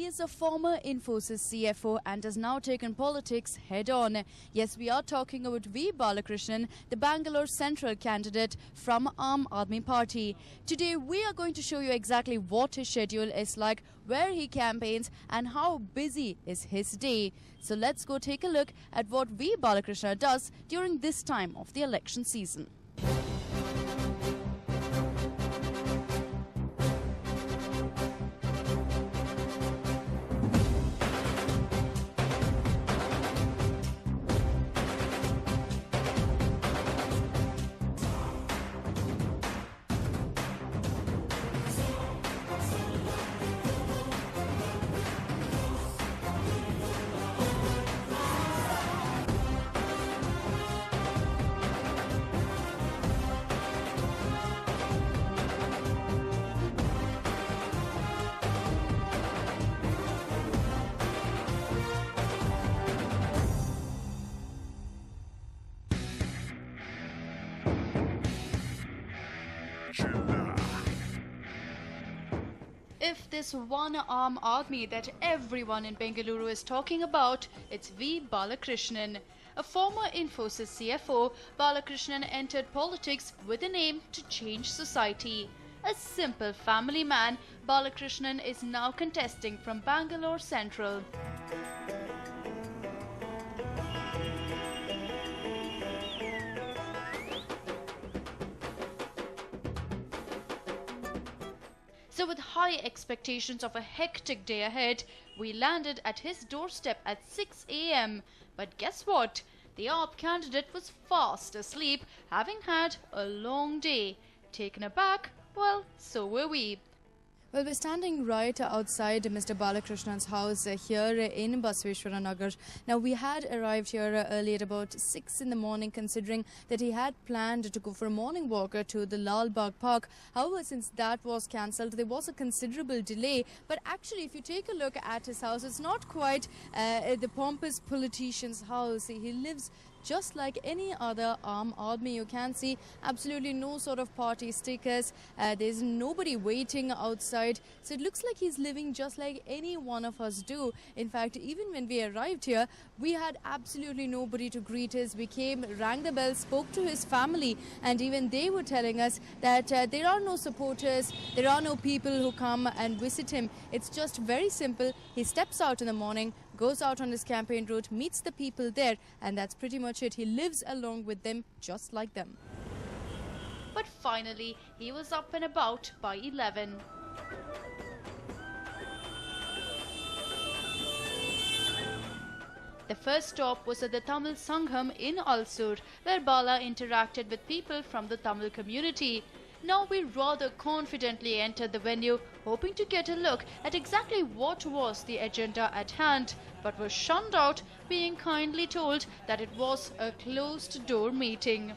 He is a former Infosys CFO and has now taken politics head-on. Yes, we are talking about V. Balakrishnan, the Bangalore Central candidate from Aam Aadmi Party. Today, we are going to show you exactly what his schedule is like, where he campaigns and how busy is his day. So let's go take a look at what V. Balakrishnan does during this time of the election season. If there's one Aam Aadmi that everyone in Bengaluru is talking about, it's V. Balakrishnan. A former Infosys CFO, Balakrishnan entered politics with an aim to change society. A simple family man, Balakrishnan is now contesting from Bangalore Central. So with high expectations of a hectic day ahead, we landed at his doorstep at 6 a.m. But guess what? The AAP candidate was fast asleep, having had a long day. Taken aback? Well, so were we. Well, we're standing right outside Mr. Balakrishnan's house here in Basaveshwara Nagar. Now, we had arrived here early at about 6 in the morning, considering that he had planned to go for a morning walk to the Lal Bagh Park. However, since that was cancelled, there was a considerable delay. But actually, if you take a look at his house, it's not quite the pompous politician's house. He lives just like any other Aam Aadmi. You can see absolutely no sort of party stickers. There's nobody waiting outside. So it looks like he's living just like any one of us do. In fact, even when we arrived here, we had absolutely nobody to greet us. We came, rang the bell, spoke to his family, and even they were telling us that there are no supporters, there are no people who come and visit him. It's just very simple. He steps out in the morning, goes out on his campaign route, meets the people there, and that's pretty much it. He lives along with them, just like them. But finally, he was up and about by 11. The first stop was at the Tamil Sangham in Alsur, where Bala interacted with people from the Tamil community. Now we rather confidently entered the venue, hoping to get a look at exactly what was the agenda at hand, but were shunned out, being kindly told that it was a closed-door meeting.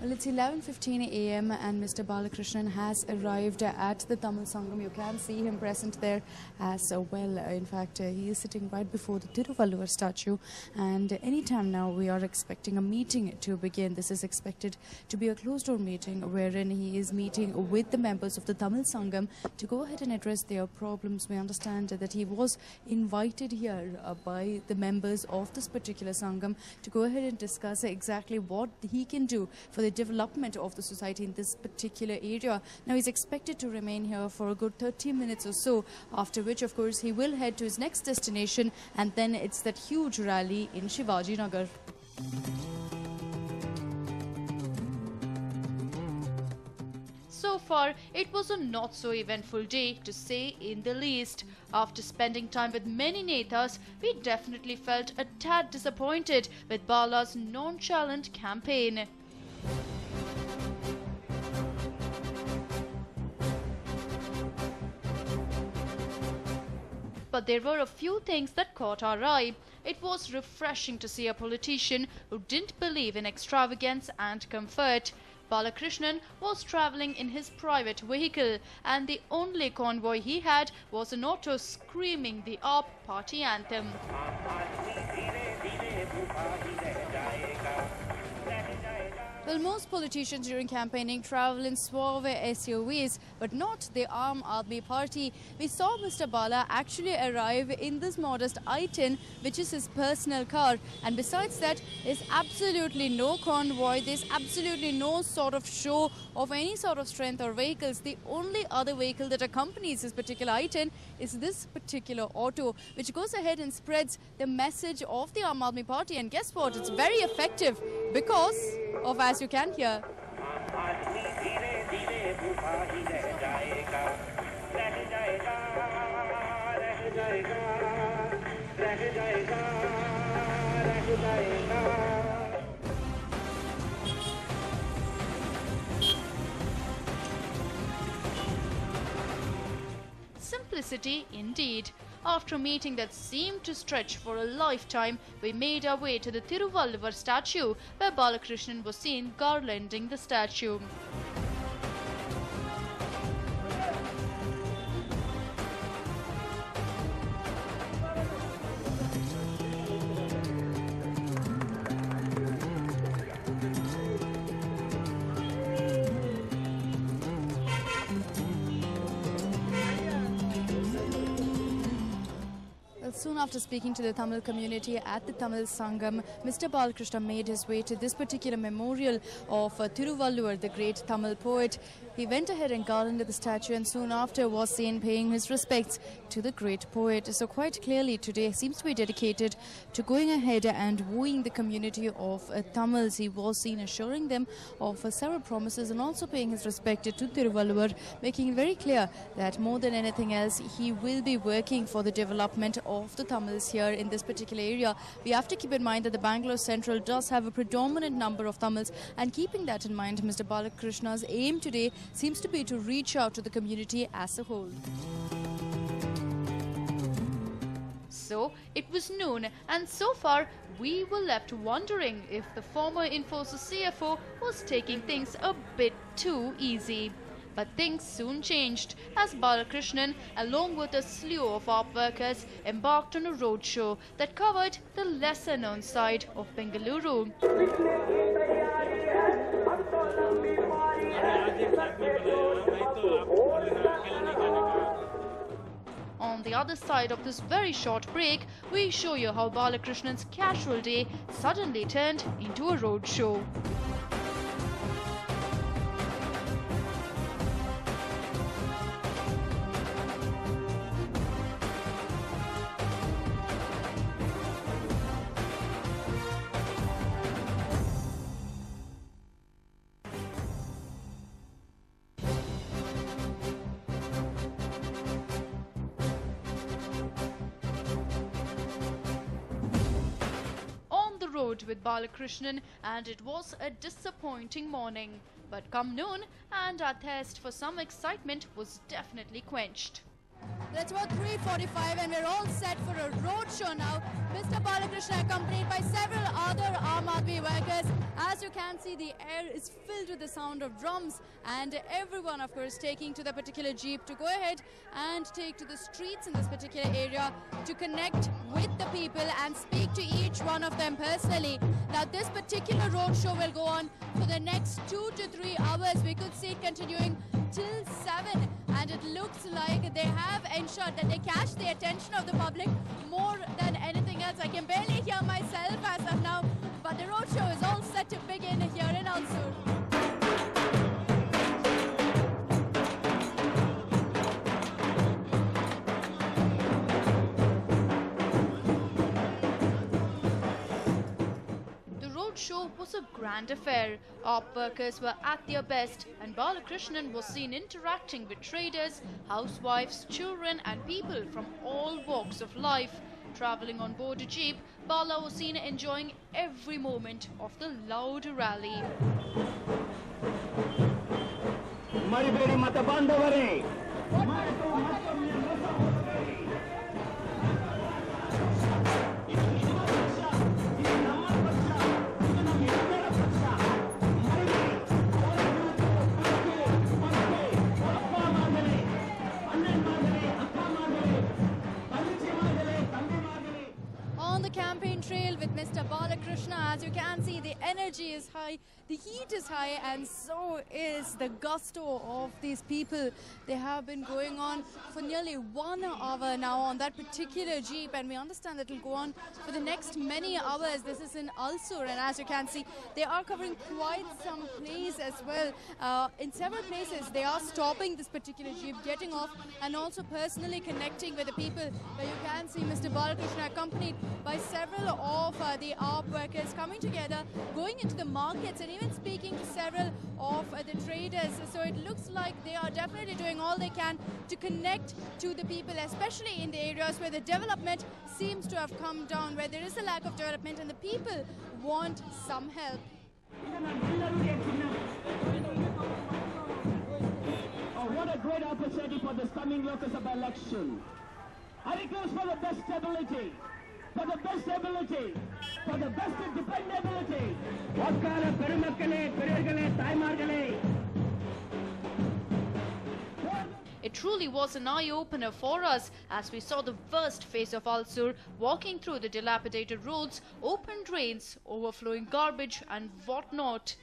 Well, it's 11:15 a.m. and Mr. Balakrishnan has arrived at the Tamil Sangam. You can see him present there as well. In fact, he is sitting right before the Thiruvalluvar statue, and anytime now we are expecting a meeting to begin. This is expected to be a closed-door meeting wherein he is meeting with the members of the Tamil Sangam to go ahead and address their problems. We understand that he was invited here by the members of this particular Sangam to go ahead and discuss exactly what he can do for the development of the society in this particular area. Now, he's expected to remain here for a good 30 minutes or so, after which, of course, he will head to his next destination, and then it's that huge rally in Shivaji Nagar. So far, it was a not so eventful day, to say in the least. After spending time with many netas, we definitely felt a tad disappointed with Bala's nonchalant campaign. But there were a few things that caught our eye. It was refreshing to see a politician who didn't believe in extravagance and comfort. Balakrishnan was travelling in his private vehicle, and the only convoy he had was an auto screaming the AAP party anthem. Well, most politicians during campaigning travel in suave SUVs, but not the Aam Aadmi Party. We saw Mr. Bala actually arrive in this modest i10, which is his personal car. And besides that, there's absolutely no convoy, there's absolutely no sort of show of any sort of strength or vehicles. The only other vehicle that accompanies this particular i10 is this particular auto, which goes ahead and spreads the message of the Aam Aadmi Party. And guess what? It's very effective because of, as you can hear, simplicity indeed. After a meeting that seemed to stretch for a lifetime, we made our way to the Thiruvalluvar statue, where Balakrishnan was seen garlanding the statue. Soon after speaking to the Tamil community at the Tamil Sangam, Mr. Balakrishnan made his way to this particular memorial of Thiruvalluvar, the great Tamil poet. He went ahead and garlanded the statue and soon after was seen paying his respects to the great poet. So quite clearly today seems to be dedicated to going ahead and wooing the community of Tamils. He was seen assuring them of several promises and also paying his respect to Thiruvalluvar, making it very clear that more than anything else he will be working for the development of the Tamils here in this particular area. We have to keep in mind that the Bangalore Central does have a predominant number of Tamils, and keeping that in mind, Mr. Balakrishnan's aim today seems to be to reach out to the community as a whole. So it was noon, and so far we were left wondering if the former Infosys CFO was taking things a bit too easy. But things soon changed as Balakrishnan, along with a slew of AAP workers, embarked on a roadshow that covered the lesser-known side of Bengaluru. On the other side of this very short break, we show you how Balakrishnan's casual day suddenly turned into a roadshow. With Balakrishnan, and it was a disappointing morning. But come noon, and our thirst for some excitement was definitely quenched. It's about 3:45 and we're all set for a roadshow now. Mr. Balakrishnan accompanied by several other Aam Aadmi workers. As you can see, the air is filled with the sound of drums, and everyone of course taking to the particular jeep to go ahead and take to the streets in this particular area to connect with the people and speak to each one of them personally. Now this particular roadshow will go on for the next 2 to 3 hours. We could see it continuing till 7, and it looks like they have ensured that they catch the attention of the public more than anything else. I can barely hear myself as of now, but the roadshow is all set to begin here in Alsur. Show was a grand affair. AAP workers were at their best, and Balakrishnan was seen interacting with traders, housewives, children and people from all walks of life. Travelling on board a jeep, Bala was seen enjoying every moment of the loud rally. On the campaign trail, with Mr. Balakrishnan. As you can see, the energy is high, the heat is high, and so is the gusto of these people. They have been going on for nearly 1 hour now on that particular jeep, and we understand that it will go on for the next many hours. This is in Ulsur, and as you can see, they are covering quite some place as well. In several places, they are stopping this particular jeep, getting off, and also personally connecting with the people. Where you can see Mr. Balakrishnan accompanied by several of the ARP workers coming together, going into the markets and even speaking to several of the traders. So it looks like they are definitely doing all they can to connect to the people, especially in the areas where the development seems to have come down, where there is a lack of development and the people want some help. Oh, what a great opportunity for this coming Lok Sabha election. I request for the best stability, for the best ability, for the best dependability. Vakala Perumakkale, Periyargale, Thaimargale. It truly was an eye-opener for us as we saw the worst face of Ulsur, walking through the dilapidated roads, open drains, overflowing garbage and whatnot.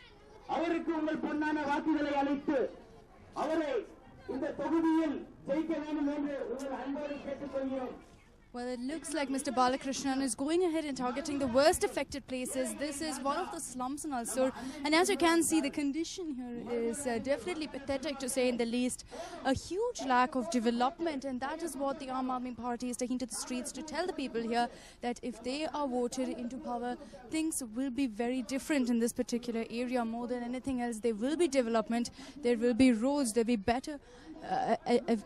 அவருக்கு உங்கள் பொன்னான வாக்குகளை அளித்து அவரை இந்த தொகுதியில் ஜெயிக்க வேண்டும் என்று உங்கள் அன்போடு கேட்டுக்கொள்கிறோம். Well, it looks like Mr. Balakrishnan is going ahead and targeting the worst affected places. This is one of the slums in Ulsur, and as you can see, the condition here is definitely pathetic to say in the least. A huge lack of development, and that is what the Aam Aadmi Party is taking to the streets to tell the people here that if they are voted into power, things will be very different in this particular area. More than anything else, there will be development, there will be roads, there will be better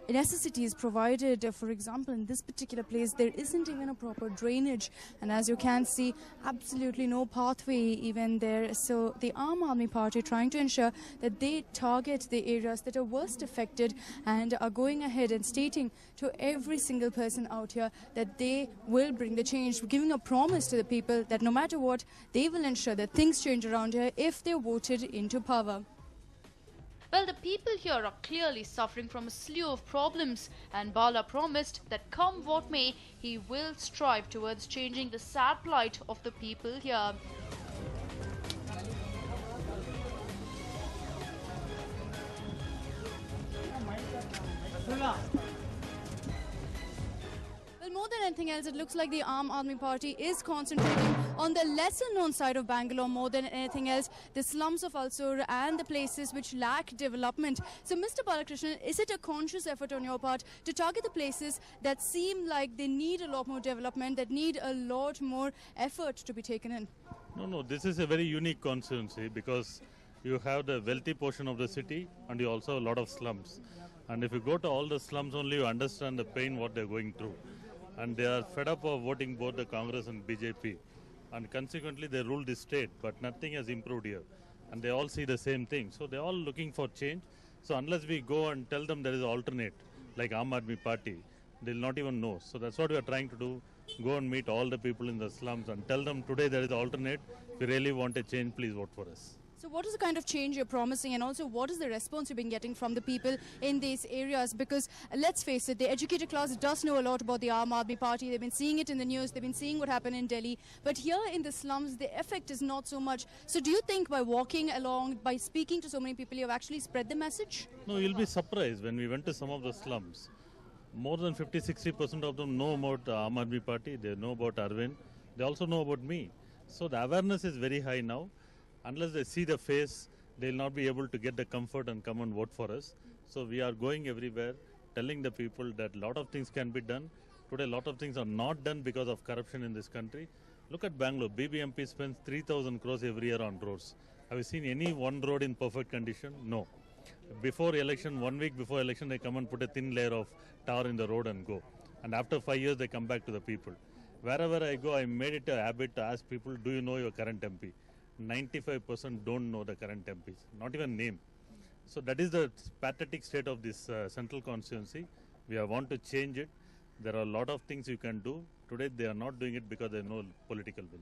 necessities provided. For example, in this particular place, there isn't even a proper drainage, and as you can see, absolutely no pathway even there. So the Aam Aadmi Party trying to ensure that they target the areas that are worst affected and are going ahead and stating to every single person out here that they will bring the change, giving a promise to the people that no matter what, they will ensure that things change around here if they're voted into power. Well, the people here are clearly suffering from a slew of problems, and Bala promised that come what may, he will strive towards changing the sad plight of the people here. Well, more than anything else, it looks like the Aam Aadmi Party is concentrating on the lesser known side of Bangalore more than anything else, the slums of Ulsur and the places which lack development. So Mr. Balakrishnan, is it a conscious effort on your part to target the places that seem like they need a lot more development, that need a lot more effort to be taken in? No, this is a very unique constituency because you have the wealthy portion of the city and you also have a lot of slums. And if you go to all the slums only, you understand the pain what they're going through. And they are fed up of voting both the Congress and BJP. And consequently, they rule the state, but nothing has improved here. And they all see the same thing. So they're all looking for change. So unless we go and tell them there is an alternate, like Aam Aadmi Party, they'll not even know. So that's what we are trying to do. Go and meet all the people in the slums and tell them today there is an alternate. If you really want a change, please vote for us. So what is the kind of change you're promising, and also what is the response you've been getting from the people in these areas? Because let's face it, the educated class does know a lot about the Aam Aadmi Party. They've been seeing it in the news, they've been seeing what happened in Delhi. But here in the slums, the effect is not so much. So do you think by walking along, by speaking to so many people, you've actually spread the message? No, you'll be surprised when we went to some of the slums. More than 50-60% of them know about the Aam Aadmi Party. They know about Arvind. They also know about me. So the awareness is very high now. Unless they see the face, they'll not be able to get the comfort and come and vote for us. So we are going everywhere, telling the people that a lot of things can be done. Today, a lot of things are not done because of corruption in this country. Look at Bangalore. BBMP spends 3,000 crores every year on roads. Have you seen any one road in perfect condition? No. Before election, 1 week before election, they come and put a thin layer of tar in the road and go. And after 5 years, they come back to the people. Wherever I go, I made it a habit to ask people, do you know your current MP? 95% don't know the current MPs, not even name. So that is the pathetic state of this central constituency. We want to change it. There are a lot of things you can do. Today they are not doing it because they have no political will.